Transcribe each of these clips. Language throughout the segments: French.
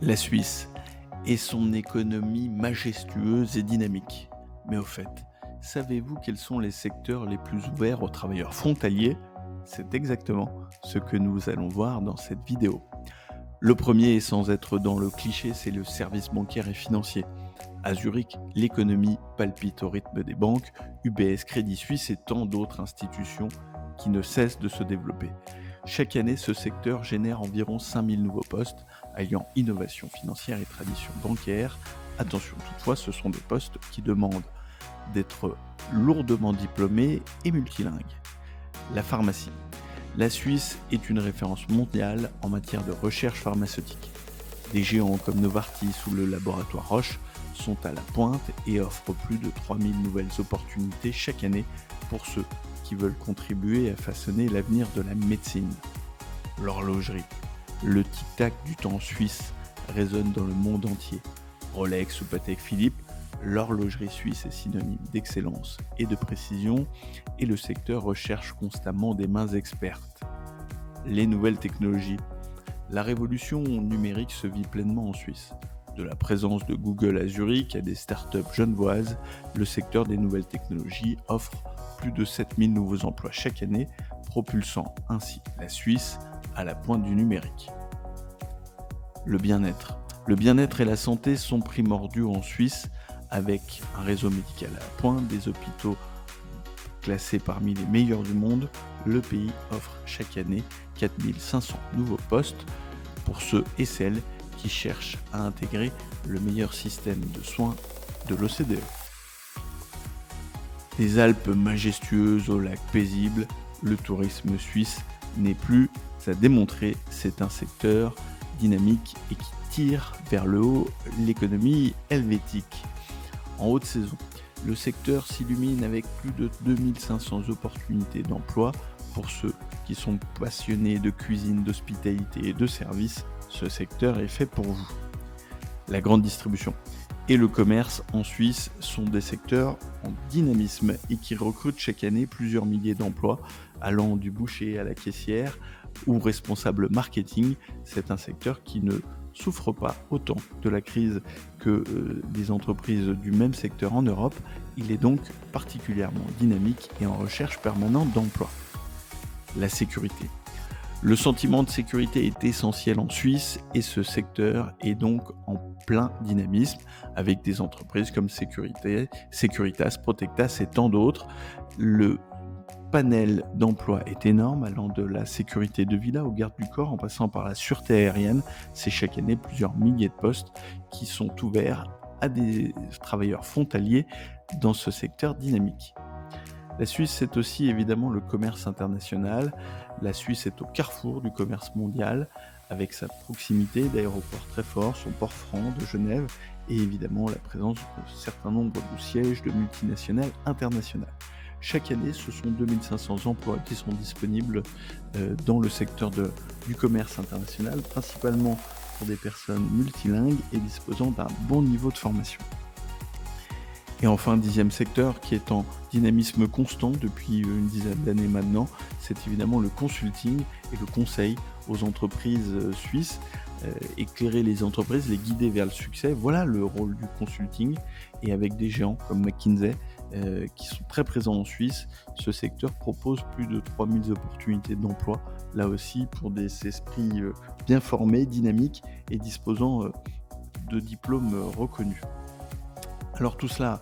La Suisse et son économie majestueuse et dynamique. Mais au fait, savez-vous quels sont les secteurs les plus ouverts aux travailleurs frontaliers? C'est exactement ce que nous allons voir dans cette vidéo. Le premier, et sans être dans le cliché, c'est le service bancaire et financier. À Zurich, l'économie palpite au rythme des banques, UBS, Crédit Suisse et tant d'autres institutions qui ne cessent de se développer. Chaque année, ce secteur génère environ 5000 nouveaux postes, alliant innovation financière et tradition bancaire. Attention toutefois, ce sont des postes qui demandent d'être lourdement diplômés et multilingues. La pharmacie. La Suisse est une référence mondiale en matière de recherche pharmaceutique. Des géants comme Novartis ou le laboratoire Roche sont à la pointe et offrent plus de 3000 nouvelles opportunités chaque année pour ceux qui veulent contribuer à façonner l'avenir de la médecine. L'horlogerie. Le tic-tac du temps suisse résonne dans le monde entier. Rolex ou Patek Philippe, l'horlogerie suisse est synonyme d'excellence et de précision et le secteur recherche constamment des mains expertes. Les nouvelles technologies. La révolution numérique se vit pleinement en Suisse. De la présence de Google à Zurich à des startups genevoises, le secteur des nouvelles technologies offre plus de 7000 nouveaux emplois chaque année, propulsant ainsi la Suisse à la pointe du numérique. Le bien-être. Le bien-être et la santé sont primordiaux en Suisse, avec un réseau médical à la pointe, des hôpitaux classés parmi les meilleurs du monde. Le pays offre chaque année 4500 nouveaux postes pour ceux et celles qui cherchent à intégrer le meilleur système de soins de l'OCDE. Des Alpes majestueuses aux lacs paisibles, le tourisme suisse n'est plus à démontrer, c'est un secteur dynamique et qui tire vers le haut l'économie helvétique. En haute saison, le secteur s'illumine avec plus de 2500 opportunités d'emploi pour ceux qui sont passionnés de cuisine, d'hospitalité et de services. Ce secteur est fait pour vous. La grande distribution et le commerce en Suisse sont des secteurs en dynamisme et qui recrutent chaque année plusieurs milliers d'emplois, allant du boucher à la caissière ou responsable marketing. C'est un secteur qui ne souffre pas autant de la crise que des entreprises du même secteur en Europe. Il est donc particulièrement dynamique et en recherche permanente d'emploi. La sécurité. Le sentiment de sécurité est essentiel en Suisse et ce secteur est donc en plein dynamisme avec des entreprises comme Securitas, Protectas et tant d'autres. Le panel d'emploi est énorme, allant de la sécurité de villa aux gardes du corps en passant par la sûreté aérienne. C'est chaque année plusieurs milliers de postes qui sont ouverts à des travailleurs frontaliers dans ce secteur dynamique. La Suisse, c'est aussi évidemment le commerce international. La Suisse est au carrefour du commerce mondial, avec sa proximité d'aéroports très forts, son port franc de Genève, et évidemment la présence d'un certain nombre de sièges de multinationales internationales. Chaque année, ce sont 2500 emplois qui sont disponibles dans le secteur du commerce international, principalement pour des personnes multilingues et disposant d'un bon niveau de formation. Et enfin, 10e secteur qui est en dynamisme constant depuis une dizaine d'années maintenant, c'est évidemment le consulting et le conseil aux entreprises suisses. Éclairer les entreprises, les guider vers le succès, voilà le rôle du consulting. Et avec des géants comme McKinsey qui sont très présents en Suisse, ce secteur propose plus de 3000 opportunités d'emploi, là aussi pour des esprits bien formés, dynamiques et disposant de diplômes reconnus. Alors tout cela,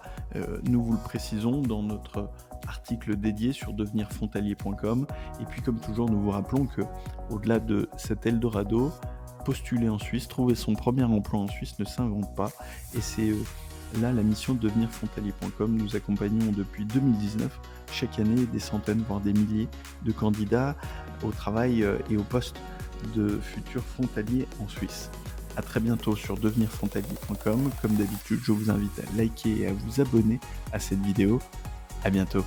nous vous le précisons dans notre article dédié sur devenirfrontalier.com. Et puis comme toujours, nous vous rappelons que au-delà de cet Eldorado, postuler en Suisse, trouver son premier emploi en Suisse ne s'invente pas. Et c'est là la mission de devenirfrontalier.com. Nous accompagnons depuis 2019 chaque année des centaines, voire des milliers de candidats au travail et au poste de futurs frontaliers en Suisse. À très bientôt sur devenirfrontalier.com. Comme d'habitude, je vous invite à liker et à vous abonner à cette vidéo. À bientôt.